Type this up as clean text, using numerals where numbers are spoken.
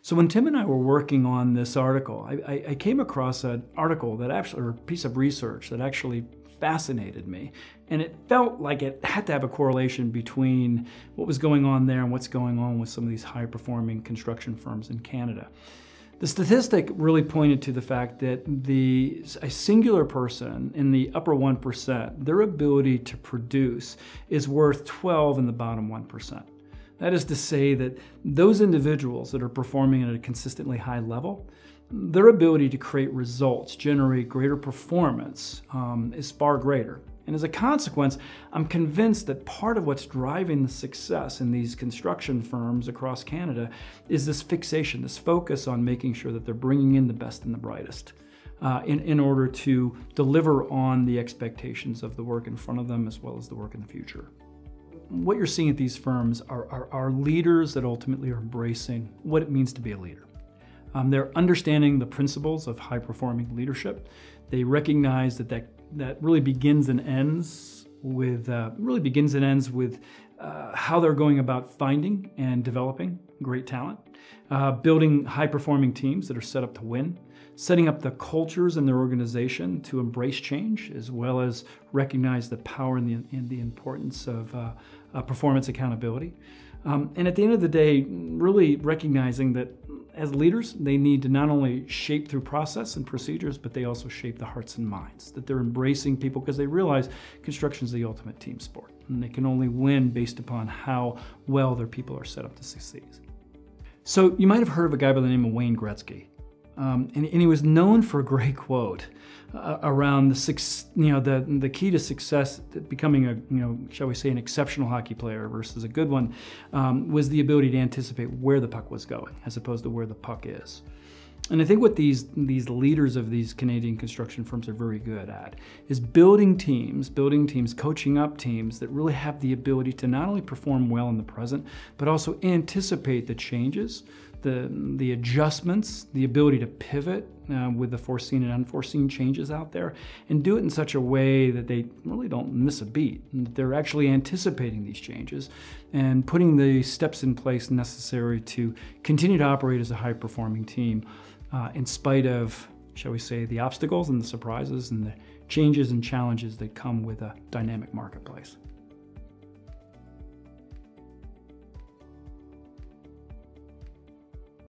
So when Tim and I were working on this article, I came across an article that actually, or a piece of research that actually fascinated me. And it felt like it had to have a correlation between what was going on there and what's going on with some of these high-performing construction firms in Canada. The statistic really pointed to the fact that a singular person in the upper 1%, their ability to produce is worth 12 in the bottom 1%. That is to say that those individuals that are performing at a consistently high level, their ability to create results, generate greater performance is far greater. And as a consequence, I'm convinced that part of what's driving the success in these construction firms across Canada is this fixation, this focus on making sure that they're bringing in the best and the brightest in order to deliver on the expectations of the work in front of them as well as the work in the future. What you're seeing at these firms are leaders that ultimately are embracing what it means to be a leader. They're understanding the principles of high-performing leadership. They recognize that really begins and ends with how they're going about finding and developing great talent, building high-performing teams that are set up to win, setting up the cultures in their organization to embrace change, as well as recognize the power and the importance of performance accountability. And at the end of the day, really recognizing that as leaders, they need to not only shape through process and procedures, but they also shape the hearts and minds, that they're embracing people because they realize construction is the ultimate team sport. And they can only win based upon how well their people are set up to succeed. So you might have heard of a guy by the name of Wayne Gretzky. And he was known for a great quote around the key to success, becoming shall we say, an exceptional hockey player versus a good one, was the ability to anticipate where the puck was going as opposed to where the puck is. And I think what these leaders of these Canadian construction firms are very good at is building teams, coaching up teams that really have the ability to not only perform well in the present, but also anticipate the changes, the adjustments, the ability to pivot with the foreseen and unforeseen changes out there, and do it in such a way that they really don't miss a beat. And that they're actually anticipating these changes and putting the steps in place necessary to continue to operate as a high-performing team in spite of, shall we say, the obstacles and the surprises and the changes and challenges that come with a dynamic marketplace.